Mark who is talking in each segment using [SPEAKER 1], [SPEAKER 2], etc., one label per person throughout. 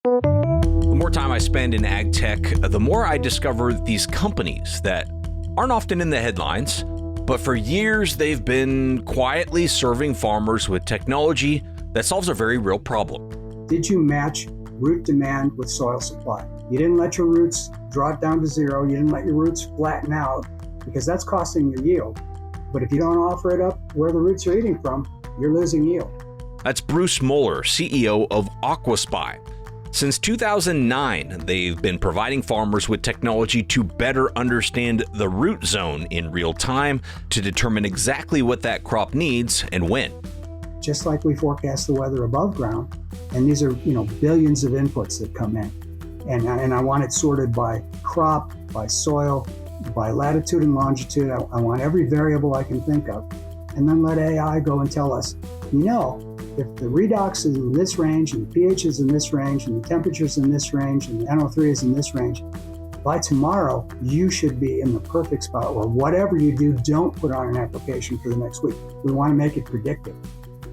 [SPEAKER 1] The more time I spend in ag tech, the more I discover these companies that aren't often in the headlines, but for years they've been quietly serving farmers with technology that solves a very real problem.
[SPEAKER 2] Did you match root demand with soil supply? You didn't let your roots drop down to zero. You didn't let your roots flatten out because that's costing your yield. But if you don't offer it up where the roots are eating from, you're losing yield.
[SPEAKER 1] That's Bruce Moeller, CEO of AquaSpy. Since 2009, they've been providing farmers with technology to better understand the root zone in real time to determine exactly what that crop needs and when.
[SPEAKER 2] Just like we forecast the weather above ground, and these are billions of inputs that come in. And I want it sorted by crop, by soil, by latitude and longitude. I want every variable I can think of. And then let AI go and tell us, if the redox is in this range, and the pH is in this range, and the temperature is in this range, and the NO3 is in this range, by tomorrow, you should be in the perfect spot where whatever you do, don't put on an application for the next week. We want to make it predictive.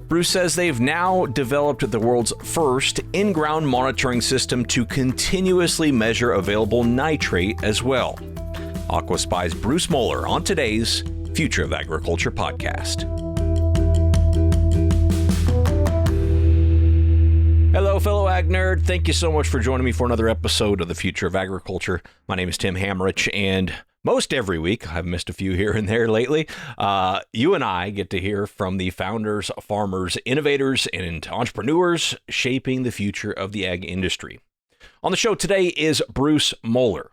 [SPEAKER 1] Bruce says they've now developed the world's first in-ground monitoring system to continuously measure available nitrate as well. AquaSpy's Bruce Moeller on today's Future of Agriculture podcast. Hello, fellow ag nerd. Thank you so much for joining me for another episode of the Future of Agriculture. My name is Tim Hamrich, and most every week, I've missed a few here and there lately, you and I get to hear from the founders, farmers, innovators, and entrepreneurs shaping the future of the ag industry. On the show today is Bruce Moeller.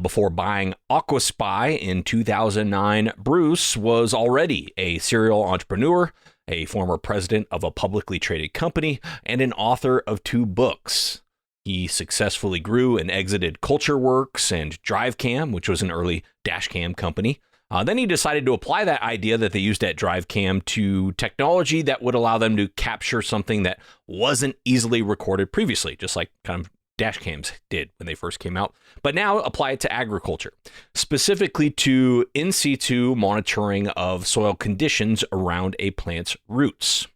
[SPEAKER 1] Before buying AquaSpy in 2009, Bruce was already a serial entrepreneur, a former president of a publicly traded company, and an author of 2 books. He successfully grew and exited CultureWorks and DriveCam, which was an early dashcam company. Then he decided to apply that idea that they used at DriveCam to technology that would allow them to capture something that wasn't easily recorded previously, just like kind of dashcams did when they first came out, but now apply it to agriculture, specifically to in-situ monitoring of soil conditions around a plant's roots.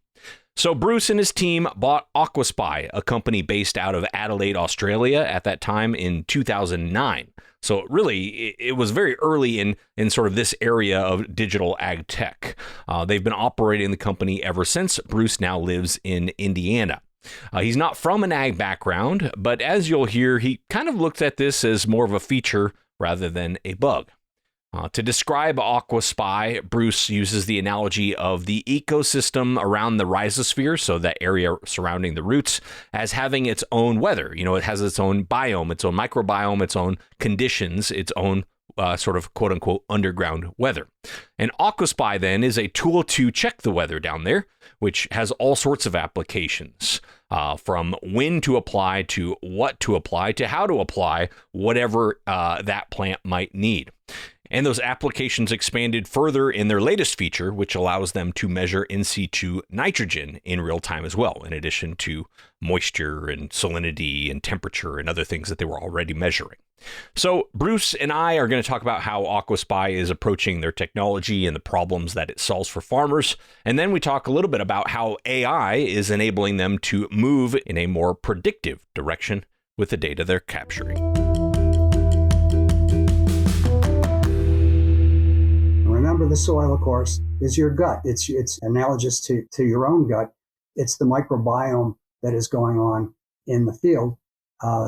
[SPEAKER 1] So Bruce and his team bought AquaSpy, a company based out of Adelaide, Australia at that time in 2009. So really, it was very early in sort of this area of digital ag tech. They've been operating the company ever since. Bruce now lives in Indiana. He's not from an ag background, but as you'll hear, he kind of looks at this as more of a feature rather than a bug. To describe AquaSpy, Bruce uses the analogy of the ecosystem around the rhizosphere, so that area surrounding the roots, as having its own weather. It has its own biome, its own microbiome, its own conditions, its own sort of quote-unquote underground weather. And AquaSpy then is a tool to check the weather down there, which has all sorts of applications, from when to apply to what to apply to how to apply whatever that plant might need. And those applications expanded further in their latest feature, which allows them to measure in situ nitrogen in real time as well, in addition to moisture and salinity and temperature and other things that they were already measuring. So Bruce and I are going to talk about how AquaSpy is approaching their technology and the problems that it solves for farmers. And then we talk a little bit about how AI is enabling them to move in a more predictive direction with the data they're capturing.
[SPEAKER 2] Remember, the soil, of course, is your gut. It's analogous to your own gut. It's the microbiome that is going on in the field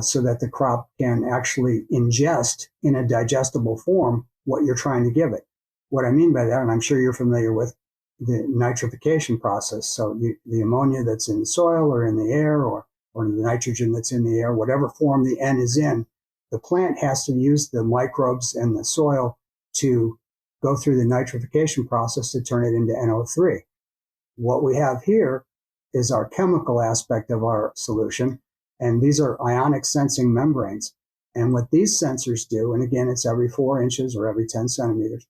[SPEAKER 2] so that the crop can actually ingest in a digestible form what you're trying to give it. What I mean by that, and I'm sure you're familiar with the nitrification process. So the ammonia that's in the soil or in the air or the nitrogen that's in the air, whatever form the N is in, the plant has to use the microbes and the soil to go through the nitrification process to turn it into NO3. What we have here is our chemical aspect of our solution, and these are ionic sensing membranes. And what these sensors do, and again, it's every 4 inches or every 10 centimeters,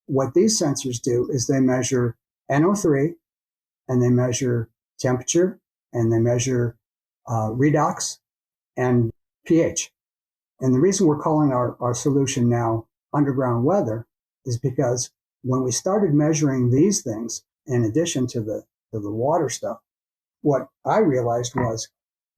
[SPEAKER 2] what these sensors do is they measure NO3, and they measure temperature, and they measure redox and pH. And the reason we're calling our solution now underground weather is because when we started measuring these things, in addition to the water stuff, what I realized was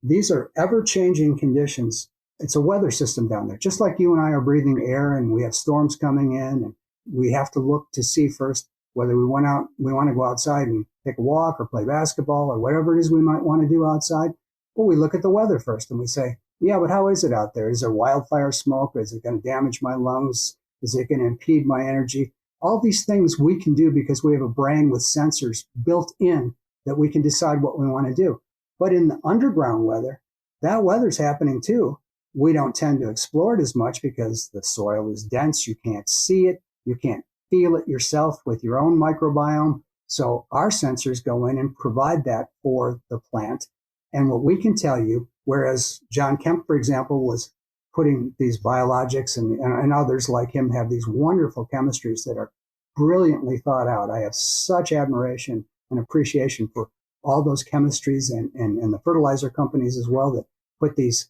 [SPEAKER 2] these are ever-changing conditions. It's a weather system down there, just like you and I are breathing air and we have storms coming in, and we have to look to see first whether we want to go outside and take a walk or play basketball or whatever it is we might want to do outside. Well, we look at the weather first and we say, yeah, but how is it out there? Is there wildfire smoke? Is it going to damage my lungs? Is it going to impede my energy? All these things we can do because we have a brain with sensors built in that we can decide what we want to do. But in the underground weather, that weather's happening too. We don't tend to explore it as much because the soil is dense. You can't see it. You can't feel it yourself with your own microbiome. So our sensors go in and provide that for the plant. And what we can tell you, whereas John Kemp, for example, was putting these biologics and others like him have these wonderful chemistries that are brilliantly thought out. I have such admiration and appreciation for all those chemistries and the fertilizer companies as well that put these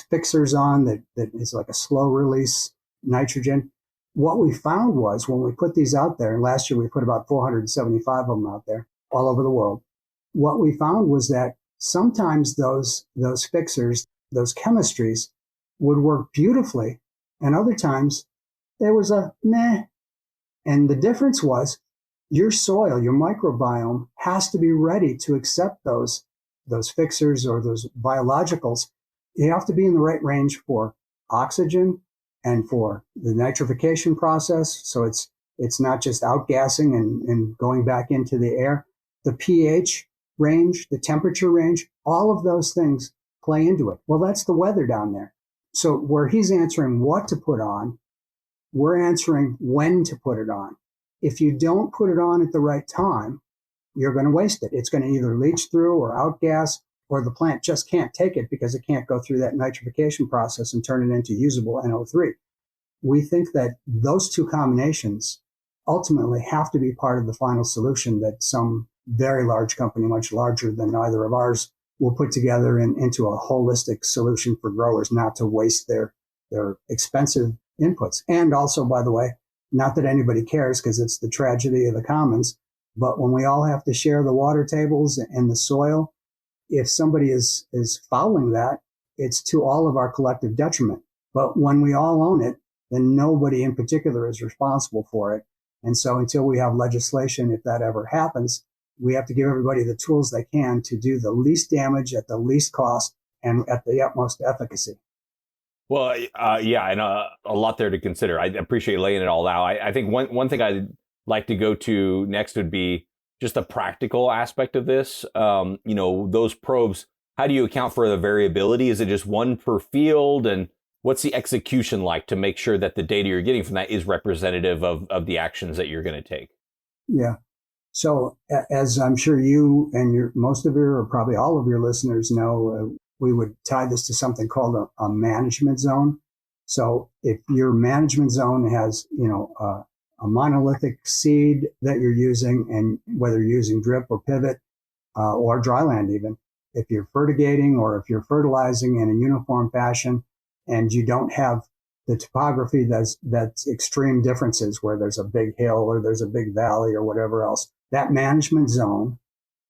[SPEAKER 2] fixers on that is like a slow release nitrogen. What we found was when we put these out there, and last year we put about 475 of them out there all over the world, what we found was that sometimes those fixers, those chemistries would work beautifully, and other times there was a meh. And the difference was your soil, your microbiome has to be ready to accept those fixers or those biologicals. You have to be in the right range for oxygen and for the nitrification process. So it's not just outgassing and going back into the air. The pH range, the temperature range, all of those things play into it. Well, that's the weather down there. So where he's answering what to put on, we're answering when to put it on. If you don't put it on at the right time, you're going to waste it. It's going to either leach through or outgas, or the plant just can't take it because it can't go through that nitrification process and turn it into usable NO3. We think that those two combinations ultimately have to be part of the final solution that some very large company, much larger than either of ours, will put together into a holistic solution for growers not to waste their expensive inputs. And also, by the way, not that anybody cares because it's the tragedy of the commons, but when we all have to share the water tables and the soil, if somebody is fouling that, it's to all of our collective detriment. But when we all own it, then nobody in particular is responsible for it. And so until we have legislation, if that ever happens, we have to give everybody the tools they can to do the least damage at the least cost and at the utmost efficacy.
[SPEAKER 1] Well, yeah, and a lot there to consider. I appreciate laying it all out. I think one thing I'd like to go to next would be just the practical aspect of this. Those probes, how do you account for the variability? Is it just one per field? And what's the execution like to make sure that the data you're getting from that is representative of the actions that you're going to take?
[SPEAKER 2] Yeah. So as I'm sure you and most of your, or probably all of your listeners know, we would tie this to something called a management zone. So if your management zone has, a monolithic seed that you're using, and whether you're using drip or pivot or dryland even, if you're fertigating or if you're fertilizing in a uniform fashion and you don't have the topography that's extreme differences where there's a big hill or there's a big valley or whatever else, that management zone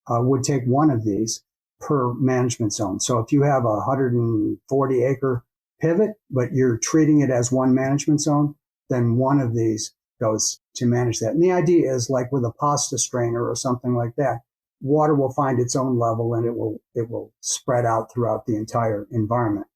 [SPEAKER 2] would take one of these per management zone. So if you have a 140 acre pivot, but you're treating it as one management zone, then one of these goes to manage that. And the idea is like with a pasta strainer or something like that, water will find its own level and it will spread out throughout the entire environment.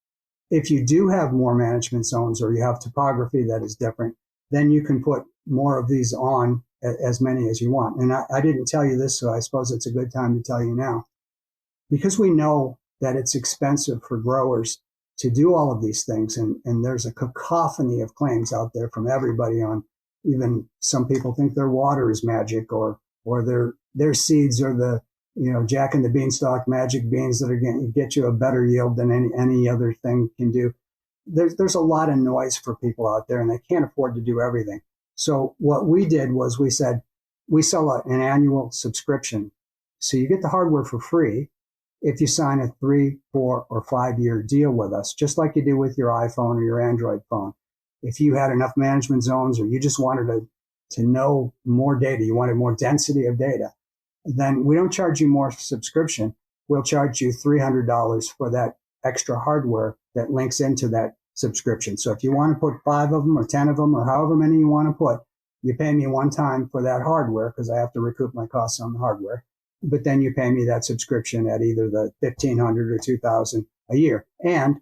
[SPEAKER 2] If you do have more management zones or you have topography that is different, then you can put more of these on, as many as you want. And I didn't tell you this, so I suppose it's a good time to tell you now. Because we know that it's expensive for growers to do all of these things, and there's a cacophony of claims out there from everybody on, even some people think their water is magic or their seeds are the, Jack and the Beanstalk magic beans that are going to get you a better yield than any other thing can do. There's a lot of noise for people out there and they can't afford to do everything. So what we did was we said, we sell an annual subscription. So you get the hardware for free if you sign a 3, 4, or 5 year deal with us, just like you do with your iPhone or your Android phone. If you had enough management zones or you just wanted to know more data, you wanted more density of data, then we don't charge you more subscription. we'll charge you $300 for that extra hardware that links into that subscription. So if you want to put 5 of them or 10 of them or however many you want to put, you pay me one time for that hardware because I have to recoup my costs on the hardware. But then you pay me that subscription at either the $1,500 or $2,000 a year. And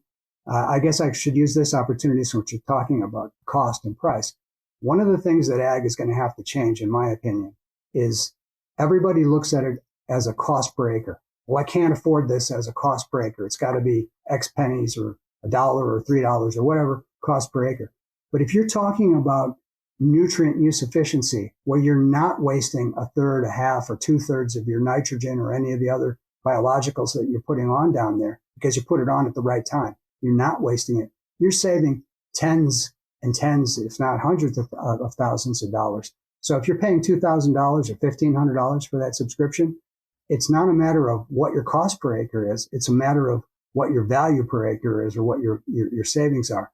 [SPEAKER 2] I guess I should use this opportunity since you're talking about cost and price. One of the things that ag is going to have to change, in my opinion, is everybody looks at it as a cost per acre. Well, I can't afford this as a cost per acre. It's got to be X pennies or $1 or $3 or whatever cost per acre. But if you're talking about nutrient use efficiency, where you're not wasting a third, a half, or 2/3 of your nitrogen or any of the other biologicals that you're putting on down there because you put it on at the right time, you're not wasting it. You're saving tens and tens, if not hundreds of thousands of dollars. So if you're paying $2,000 or $1,500 for that subscription, it's not a matter of what your cost per acre is. It's a matter of what your value per acre is or what your savings are.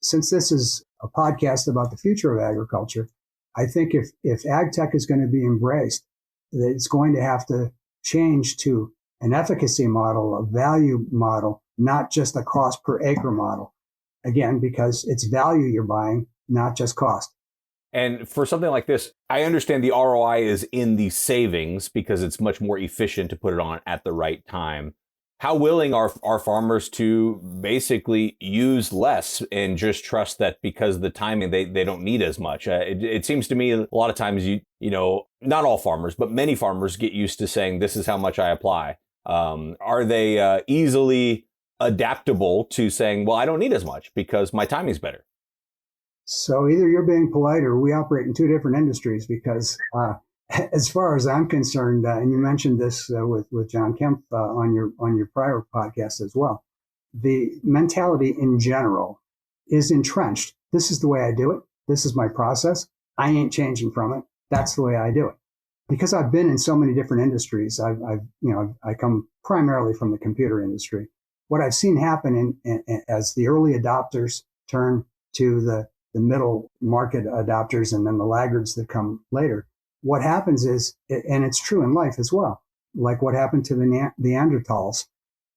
[SPEAKER 2] Since this is a podcast about the future of agriculture, I think if ag tech is going to be embraced, it's going to have to change to an efficacy model, a value model, not just a cost per acre model. Again, because it's value you're buying, not just cost.
[SPEAKER 1] And for something like this, I understand the ROI is in the savings because it's much more efficient to put it on at the right time. How willing are farmers to basically use less and just trust that because of the timing, they don't need as much? It seems to me a lot of times, you know, not all farmers, but many farmers get used to saying, this is how much I apply. Are they easily adaptable to saying, well, I don't need as much because my timing's better?
[SPEAKER 2] So either you're being polite or we operate in two different industries because as far as I'm concerned, and you mentioned this with John Kemp on your prior podcast as well, the mentality in general is entrenched. This is the way I do it. This is my process. I ain't changing from it. That's the way I do it. Because I've been in so many different industries, I come primarily from the computer industry. What I've seen happen as the early adopters turn to the middle market adopters and then the laggards that come later, what happens is, and it's true in life as well, like what happened to the Neanderthals,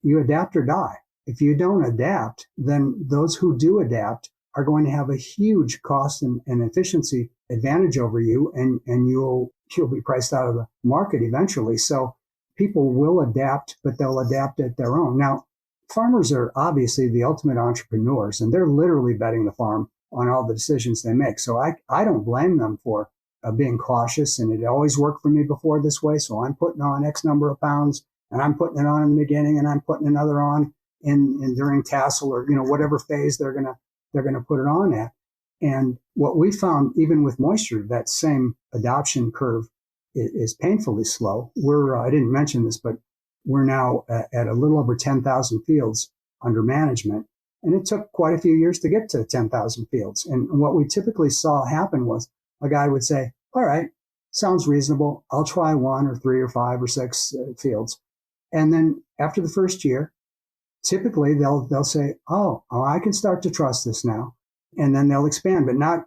[SPEAKER 2] you adapt or die. If you don't adapt, then those who do adapt are going to have a huge cost and efficiency advantage over you, and you'll be priced out of the market eventually. So people will adapt, but they'll adapt at their own. Now, farmers are obviously the ultimate entrepreneurs, and they're literally betting the farm on all the decisions they make. So I don't blame them for being cautious, and it always worked for me before this way. So I'm putting on X number of pounds, and I'm putting it on in the beginning, and I'm putting another on in during tassel or whatever phase they're gonna put it on at. And what we found, even with moisture, that same adoption curve is painfully slow. I didn't mention this, but we're now at a little over 10,000 fields under management. And it took quite a few years to get to 10,000 fields. And what we typically saw happen was a guy would say, all right, sounds reasonable. I'll try 1 or 3 or 5 or 6 fields. And then after the first year, typically they'll say, oh, I can start to trust this now. And then they'll expand, but not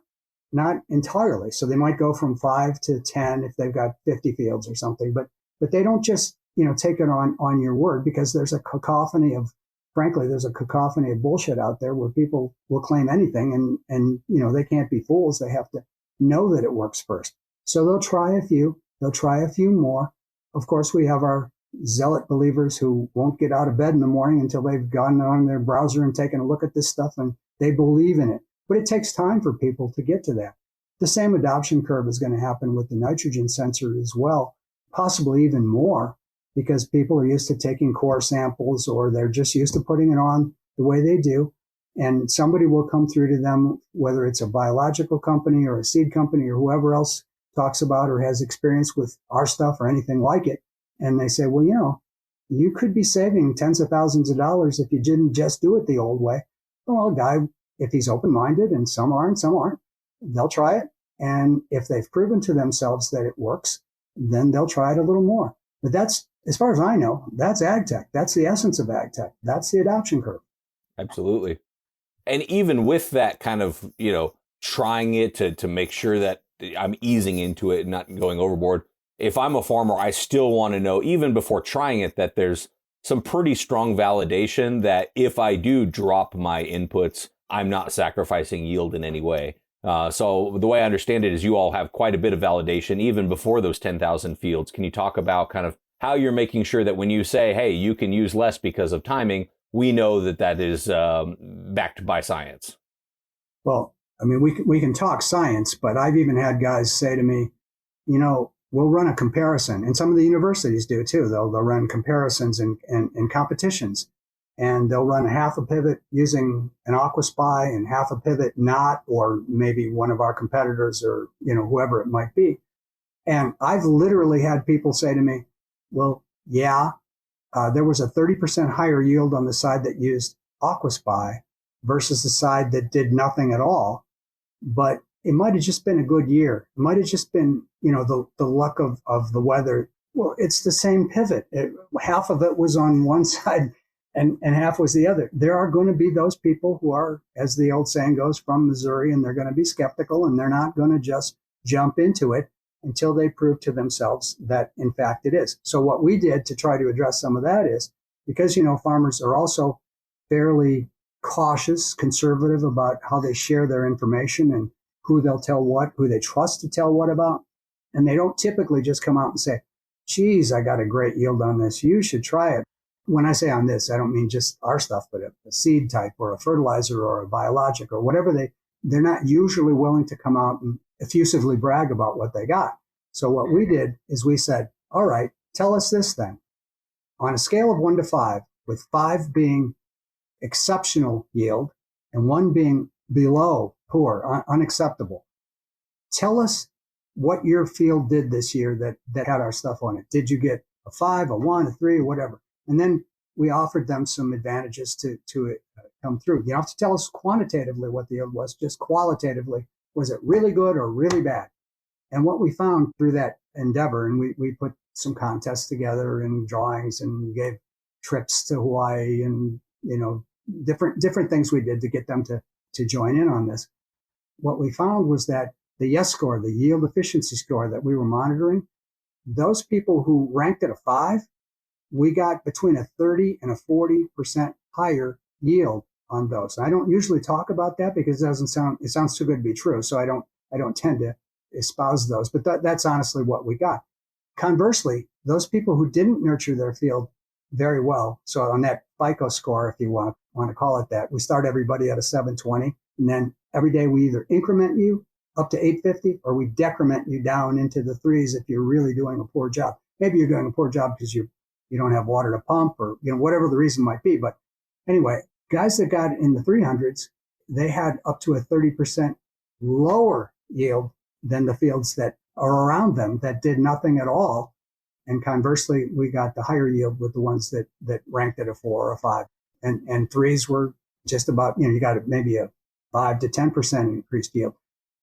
[SPEAKER 2] entirely. So they might go from 5 to 10 if they've got 50 fields or something. But they don't just, take it on your word, because there's a cacophony of bullshit out there where people will claim anything and they can't be fools. They have to know that it works first. So they'll try a few more. Of course, we have our zealot believers who won't get out of bed in the morning until they've gone on their browser and taken a look at this stuff and they believe in it. But it takes time for people to get to that. The same adoption curve is going to happen with the nitrogen sensor as well, possibly even more, because people are used to taking core samples or they're just used to putting it on the way they do. And somebody will come through to them, whether it's a biological company or a seed company or whoever else talks about or has experience with our stuff or anything like it. And they say, well, you could be saving tens of thousands of dollars if you didn't just do it the old way. Well, a guy, if he's open-minded, and some are and some aren't, they'll try it. And if they've proven to themselves that it works, then they'll try it a little more. But that's, as far as I know, that's ag tech. That's the essence of ag tech. That's the adoption curve.
[SPEAKER 1] Absolutely. And even with that kind of, trying it to make sure that I'm easing into it and not going overboard, if I'm a farmer, I still want to know, even before trying it, that there's some pretty strong validation that if I do drop my inputs, I'm not sacrificing yield in any way. So the way I understand it is you all have quite a bit of validation even before those 10,000 fields. Can you talk about kind of how you're making sure that when you say, hey, you can use less because of timing, we know that that is backed by science?
[SPEAKER 2] Well, I mean, we can talk science, but I've even had guys say to me, we'll run a comparison. And some of the universities do too. They'll run comparisons and competitions. And they'll run half a pivot using an AquaSpy and half a pivot not, or maybe one of our competitors or, whoever it might be. And I've literally had people say to me, well, yeah, there was a 30% higher yield on the side that used AquaSpy versus the side that did nothing at all. But it might have just been a good year. It might have just been, the luck of the weather. Well, it's the same pivot. Half of it was on one side and half was the other. There are going to be those people who are, as the old saying goes, from Missouri, and they're going to be skeptical, and they're not going to just jump into it until they prove to themselves that, in fact, it is. So what we did to try to address some of that is, because, farmers are also fairly cautious, conservative about how they share their information and who they'll tell what, who they trust to tell what about. And they don't typically just come out and say, geez, I got a great yield on this. You should try it. When I say on this, I don't mean just our stuff, but a seed type or a fertilizer or a biologic or whatever. They're not usually willing to come out and effusively brag about what they got. So what we did is we said, all right, tell us this then. On a scale of 1 to 5, with 5 being exceptional yield and 1 being below poor, unacceptable, tell us what your field did this year that had our stuff on it. Did you get a 5, a 1, a 3, or whatever? And then we offered them some advantages to come through. You don't have to tell us quantitatively what the yield was, just qualitatively. Was it really good or really bad? And what we found through that endeavor, and we put some contests together and drawings and gave trips to Hawaii and, different things we did to get them to join in on this. What we found was that the YES score, the yield efficiency score that we were monitoring, those people who ranked at a 5, we got between a 30 and a 40% higher yield on those. I don't usually talk about that because it sounds too good to be true. So I don't tend to espouse those, but that's honestly what we got. Conversely, those people who didn't nurture their field very well. So on that FICO score, if you want to call it that, we start everybody at a 720. And then every day we either increment you up to 850 or we decrement you down into the 3s if you're really doing a poor job. Maybe you're doing a poor job because you don't have water to pump or, whatever the reason might be. But anyway, guys that got in the 300s, they had up to a 30% lower yield than the fields that are around them that did nothing at all. And conversely, we got the higher yield with the ones that ranked at a 4 or a 5. And 3s were just about, you got maybe a 5 to 10% increased yield.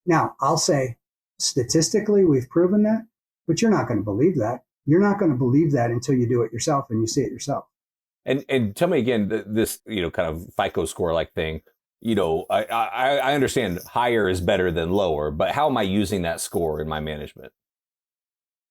[SPEAKER 2] Now, I'll say statistically, we've proven that, but you're not going to believe that. You're not going to believe that until you do it yourself and you see it yourself.
[SPEAKER 1] And tell me again, this, kind of FICO score like thing, I understand higher is better than lower, but how am I using that score in my management?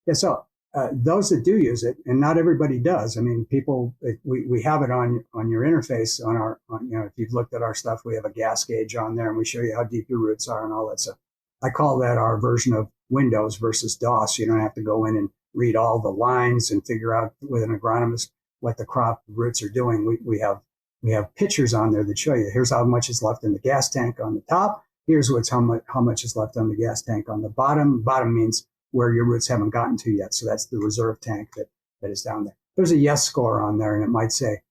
[SPEAKER 2] Yeah, so those that do use it, and not everybody does. I mean, people, we have it on your interface if you've looked at our stuff, we have a gas gauge on there and we show you how deep your roots are and all that stuff. I call that our version of Windows versus DOS. You don't have to go in and read all the lines and figure out with an agronomist what the crop roots are doing. We have pictures on there that show you here's how much is left in the gas tank on the top. Here's how much is left on the gas tank on the bottom. Bottom means where your roots haven't gotten to yet. So that's the reserve tank that is down there. There's a YES score on there and it might say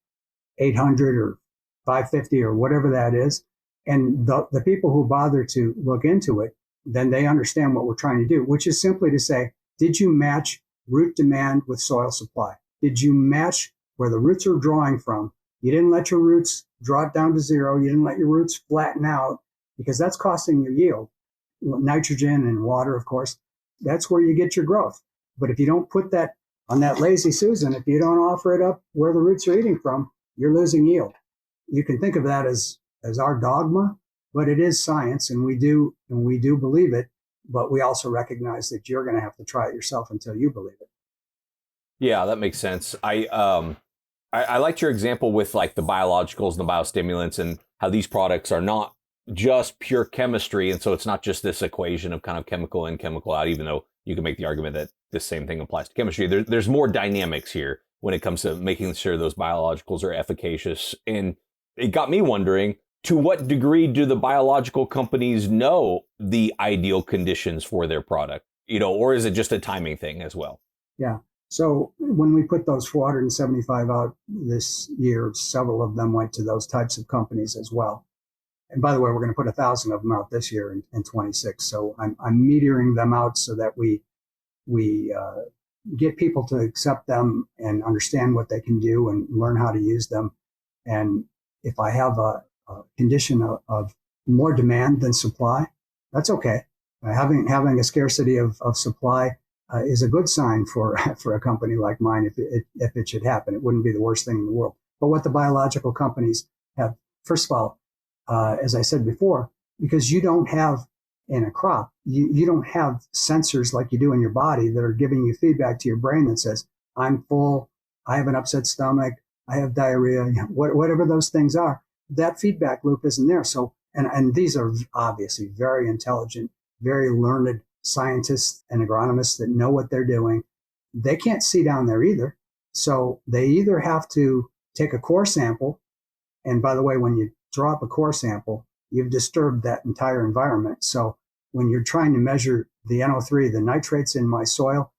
[SPEAKER 2] 800 or 550 or whatever that is. And the people who bother to look into it, then they understand what we're trying to do, which is simply to say, did you match root demand with soil supply? Did you match where the roots are drawing from? You didn't let your roots draw it down to 0. You didn't let your roots flatten out because that's costing your yield. Nitrogen and water, of course, that's where you get your growth. But if you don't put that on that lazy Susan, if you don't offer it up where the roots are eating from, you're losing yield. You can think of that as our dogma, but it is science and we do believe it. But we also recognize that you're going to have to try it yourself until you believe it.
[SPEAKER 1] Yeah, that makes sense. I liked your example with like the biologicals and the biostimulants and how these products are not just pure chemistry. And so it's not just this equation of kind of chemical in, chemical out, even though you can make the argument that this same thing applies to chemistry. There's more dynamics here when it comes to making sure those biologicals are efficacious. And it got me wondering, to what degree do the biological companies know the ideal conditions for their product? Or is it just a timing thing as well?
[SPEAKER 2] Yeah. So when we put those 475 out this year, several of them went to those types of companies as well. And by the way, we're going to put 1,000 of them out this year in 26. So I'm metering them out so that we get people to accept them and understand what they can do and learn how to use them. And if I have a condition of more demand than supply, that's okay. Having a scarcity of supply is a good sign for a company like mine. If it should happen, it wouldn't be the worst thing in the world. But what the biological companies have, first of all, as I said before, because you don't have in a crop, you don't have sensors like you do in your body that are giving you feedback to your brain that says, I'm full, I have an upset stomach, I have diarrhea, whatever those things are. That feedback loop isn't there. So, and these are obviously very intelligent, very learned scientists and agronomists that know what they're doing. They can't see down there either. So they either have to take a core sample. And by the way, when you drop a core sample, you've disturbed that entire environment. So when you're trying to measure the NO3, the nitrates in my soil,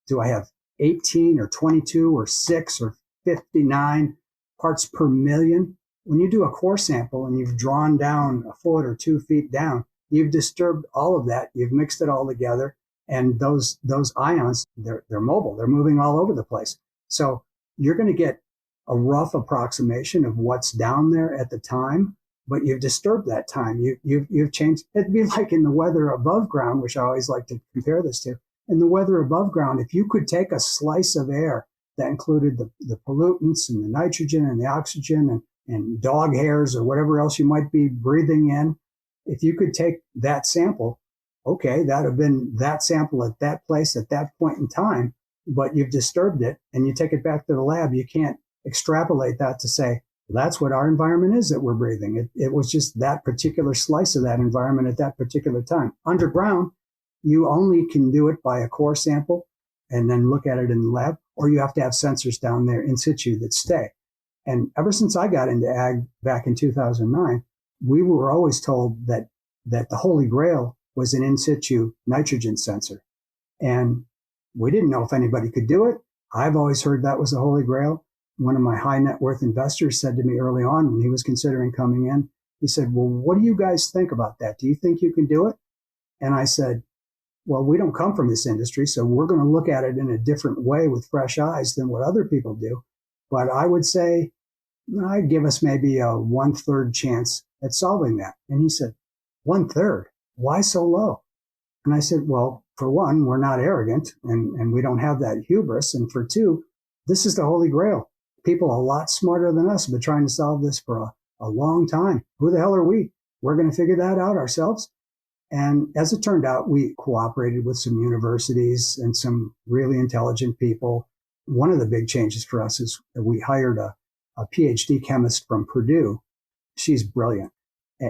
[SPEAKER 2] do I have 18 or 22 or 6 or 59 parts per million? When you do a core sample and you've drawn down a foot or 2 feet down, you've disturbed all of that. You've mixed it all together. And those ions, they're mobile. They're moving all over the place. So you're going to get a rough approximation of what's down there at the time, but you've disturbed that time. You've changed. It'd be like in the weather above ground, which I always like to compare this to. In the weather above ground, if you could take a slice of air that included the pollutants and the nitrogen and the oxygen and dog hairs or whatever else you might be breathing in, if you could take that sample, okay, that would have been that sample at that place at that point in time, but you've disturbed it and you take it back to the lab. You can't extrapolate that to say, that's what our environment is that we're breathing. It was just that particular slice of that environment at that particular time. Underground, you only can do it by a core sample and then look at it in the lab, or you have to have sensors down there in situ that stay. And ever since I got into ag back in 2009, we were always told that the Holy Grail was an in situ nitrogen sensor. And we didn't know if anybody could do it. I've always heard that was the Holy Grail. One of my high net worth investors said to me early on when he was considering coming in, he said, well, what do you guys think about that? Do you think you can do it? And I said, well, we don't come from this industry, so we're going to look at it in a different way with fresh eyes than what other people do. But I would say I'd give us maybe a 1/3 chance at solving that. And he said, 1/3? Why so low? And I said, well, for one, we're not arrogant and we don't have that hubris. And for two, this is the Holy Grail. People a lot smarter than us have been trying to solve this for a long time. Who the hell are we? We're going to figure that out ourselves. And as it turned out, we cooperated with some universities and some really intelligent people. One of the big changes for us is that we hired a PhD chemist from Purdue. She's brilliant.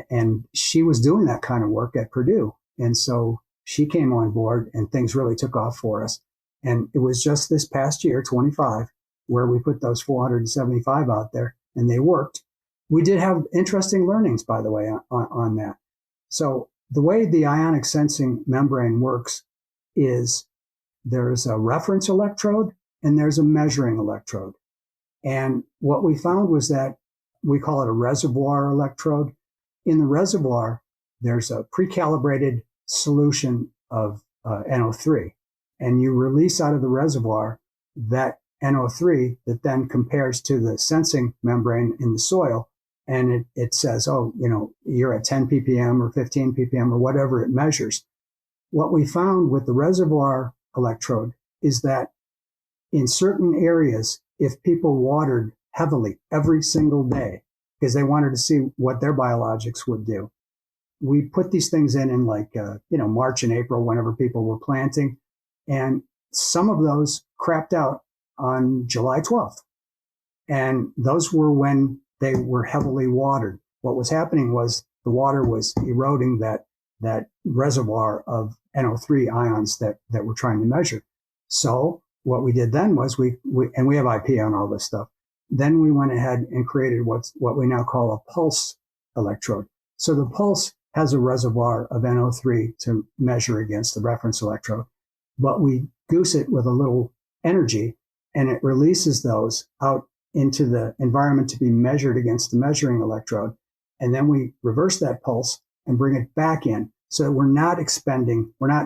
[SPEAKER 2] And she was doing that kind of work at Purdue. And so she came on board and things really took off for us. And it was just this past year, 25, where we put those 475 out there and they worked. We did have interesting learnings, by the way, on that. So the way the ionic sensing membrane works is there's a reference electrode and there's a measuring electrode. And what we found was that we call it a reservoir electrode. In the reservoir, there's a pre-calibrated solution of NO3, and you release out of the reservoir that NO3 that then compares to the sensing membrane in the soil. And it says, oh, you're at 10 ppm or 15 ppm or whatever it measures. What we found with the reservoir electrode is that in certain areas, if people watered heavily every single day because they wanted to see what their biologics would do, we put these things in like, March and April, whenever people were planting. And some of those crapped out on July 12th. And those were when they were heavily watered. What was happening was the water was eroding that reservoir of NO3 ions that we're trying to measure. So what we did then was we and we have IP on all this stuff. Then we went ahead and created what we now call a pulse electrode. So the pulse has a reservoir of NO3 to measure against the reference electrode, but we goose it with a little energy and it releases those out into the environment to be measured against the measuring electrode. And then we reverse that pulse and bring it back in. So we're not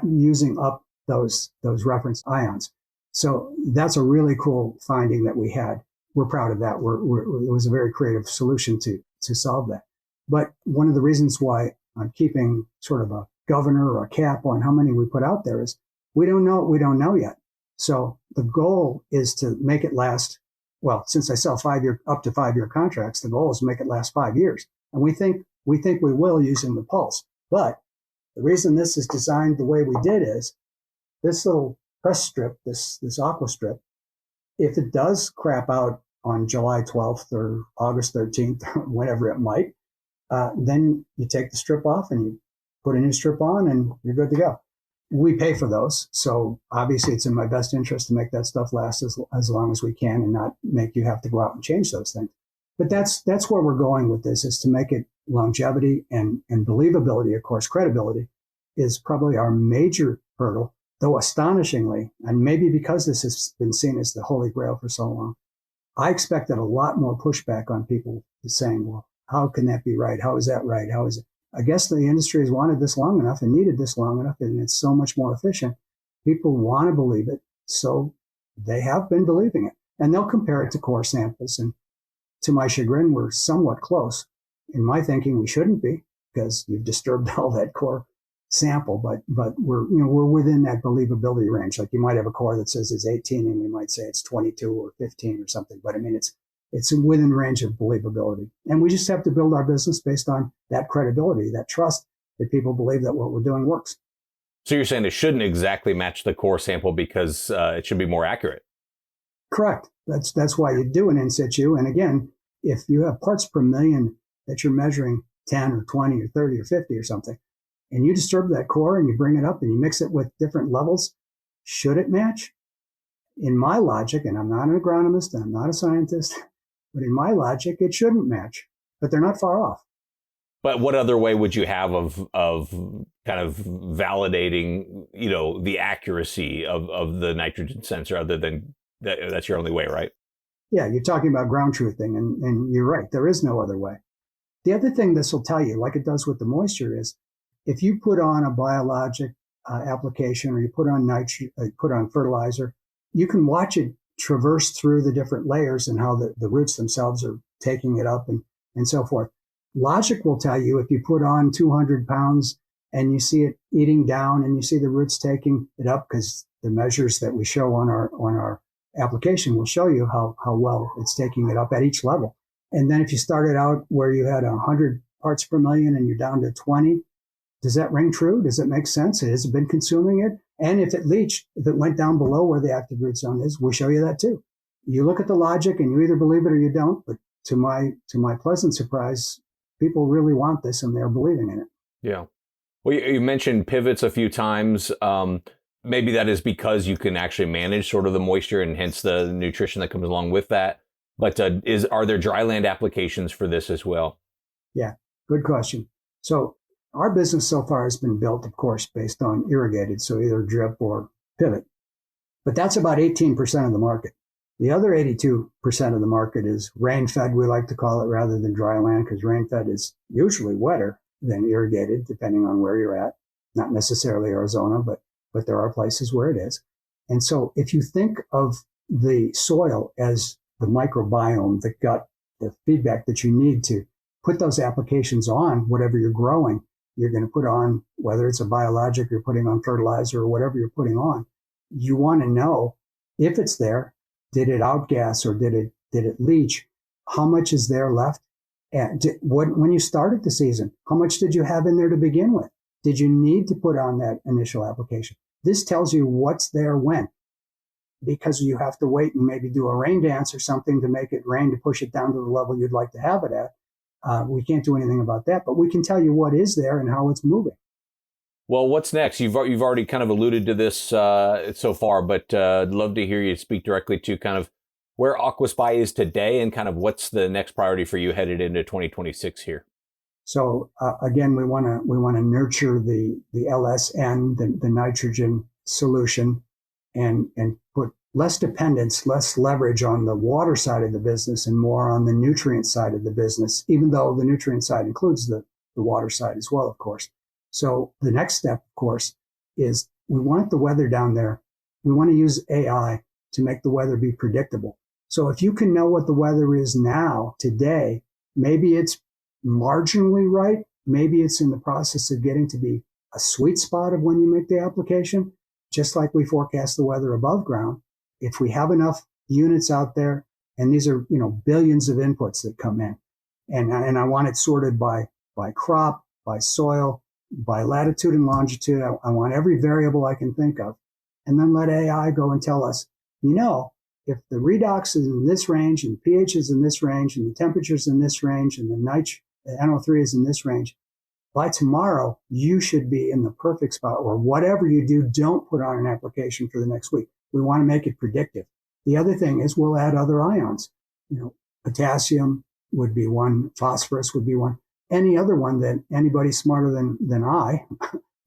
[SPEAKER 2] using up those reference ions. So that's a really cool finding that we had. We're proud of that. It was a very creative solution to solve that. But one of the reasons why I'm keeping sort of a governor or a cap on how many we put out there is we don't know yet. So the goal is to make it last. Well, since I sell up to 5 year contracts, the goal is to make it last 5 years. And we think we will using the pulse. But the reason this is designed the way we did is this little press strip, this AquaStrip, if it does crap out on July 12th or August 13th, or whenever it might, then you take the strip off and you put a new strip on and you're good to go. We pay for those. So obviously it's in my best interest to make that stuff last as long as we can and not make you have to go out and change those things. But that's where we're going with this, is to make it longevity and believability. Of course, credibility is probably our major hurdle, though astonishingly, and maybe because this has been seen as the holy grail for so long, I expected a lot more pushback on people saying, well, how can that be right? How is that right? How is it? I guess the industry has wanted this long enough and needed this long enough, and it's so much more efficient. People want to believe it, so they have been believing it. And they'll compare it to core samples. And to my chagrin, we're somewhat close. In my thinking, we shouldn't be, because you've disturbed all that core sample, but we're within that believability range. Like you might have a core that says it's 18 and we might say it's 22 or 15 or something. But I mean, it's within range of believability. And we just have to build our business based on that credibility, that trust that people believe that what we're doing works.
[SPEAKER 1] So you're saying it shouldn't exactly match the core sample because it should be more accurate.
[SPEAKER 2] Correct. That's why you do an in-situ. And again, if you have parts per million that you're measuring 10 or 20 or 30 or 50 or something, and you disturb that core and you bring it up and you mix it with different levels, should it match? In my logic, and I'm not an agronomist and I'm not a scientist, but in my logic, it shouldn't match, but they're not far off.
[SPEAKER 1] But what other way would you have of kind of validating, the accuracy of the nitrogen sensor other than that's your only way, right?
[SPEAKER 2] Yeah, you're talking about ground truthing, and you're right. There is no other way. The other thing this will tell you, like it does with the moisture, is if you put on a biologic application or you put on fertilizer, you can watch it traverse through the different layers and how the roots themselves are taking it up and so forth. Logic will tell you if you put on 200 pounds and you see it eating down and you see the roots taking it up, because the measures that we show on our application will show you how well it's taking it up at each level. And then if you started out where you had 100 parts per million and you're down to 20, does that ring true? Does it make sense? Has it been consuming it? And if it leached, if it went down below where the active root zone is, we'll show you that too. You look at the logic and you either believe it or you don't. But to my pleasant surprise, people really want this and they're believing in it.
[SPEAKER 1] Yeah. Well, you mentioned pivots a few times. Maybe that is because you can actually manage sort of the moisture and hence the nutrition that comes along with that. But are there dryland applications for this as well?
[SPEAKER 2] Yeah, good question. So our business so far has been built, of course, based on irrigated, so either drip or pivot. But that's about 18% of the market. The other 82% of the market is rain-fed, we like to call it, rather than dry land, because rain-fed is usually wetter than irrigated, depending on where you're at. Not necessarily Arizona, but there are places where it is. And so if you think of the soil as the microbiome, the gut, the feedback that you need to put those applications on whatever you're growing, you're going to put on, whether it's a biologic, you're putting on fertilizer or whatever you're putting on, you want to know if it's there, did it outgas or did it leach? How much is there left? And when you started the season, how much did you have in there to begin with? Did you need to put on that initial application? This tells you what's there when. because you have to wait and maybe do a rain dance or something to make it rain to push it down to the level you'd like to have it at. We can't do anything about that, but we can tell you what is there and how it's moving.
[SPEAKER 1] Well, what's next? You've already kind of alluded to this so far, but I'd love to hear you speak directly to kind of where AquaSpy is today and kind of what's the next priority for you headed into 2026 here.
[SPEAKER 2] So again, we want to nurture the LSN, the nitrogen solution, and put less dependence, less leverage on the water side of the business and more on the nutrient side of the business, even though the nutrient side includes the water side as well, of course. So the next step, of course, is we want the weather down there. We want to use AI to make the weather be predictable. So if you can know what the weather is now, today, maybe it's marginally right. Maybe it's in the process of getting to be a sweet spot of when you make the application, just like we forecast the weather above ground. If we have enough units out there, and these are, billions of inputs that come in, and I want it sorted by crop, by soil, by latitude and longitude. I want every variable I can think of, and then let AI go and tell us, if the redox is in this range and pH is in this range and the temperature is in this range and the NO3 is in this range, by tomorrow, you should be in the perfect spot, or whatever you do, don't put on an application for the next week. We want to make it predictive. The other thing is we'll add other ions. Potassium would be one, phosphorus would be one, any other one that anybody smarter than I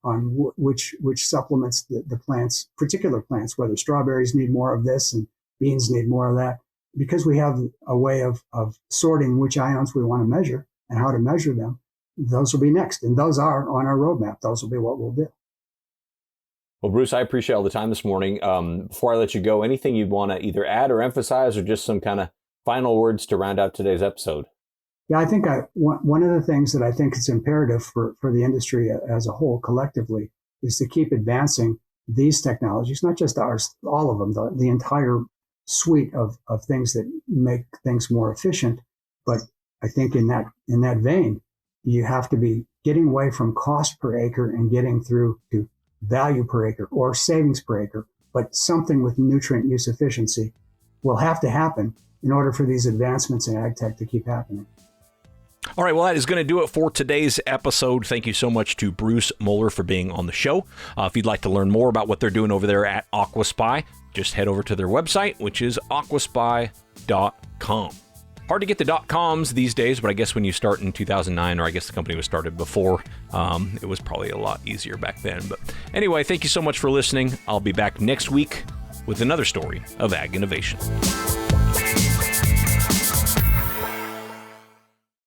[SPEAKER 2] on which supplements the plants, particular plants, whether strawberries need more of this and beans need more of that, because we have a way of sorting which ions we want to measure and how to measure them. Those will be next. And those are on our roadmap. Those will be what we'll do.
[SPEAKER 1] Well, Bruce, I appreciate all the time this morning. Before I let you go, anything you'd want to either add or emphasize, or just some kind of final words to round out today's episode?
[SPEAKER 2] Yeah, I think one of the things that I think is imperative for the industry as a whole collectively is to keep advancing these technologies, not just ours, all of them, the entire suite of things that make things more efficient. But I think in that vein, you have to be getting away from cost per acre and getting through to value per acre or savings per acre, but something with nutrient use efficiency will have to happen in order for these advancements in ag tech to keep happening.
[SPEAKER 1] All right, well, that is going to do it for today's episode. Thank you so much to Bruce Moeller for being on the show. If you'd like to learn more about what they're doing over there at AquaSpy, just head over to their website, which is aquaspy.com. Hard to get the .coms these days, but I guess when you start in 2009, or I guess the company was started before, it was probably a lot easier back then. But anyway, thank you so much for listening. I'll be back next week with another story of ag innovation.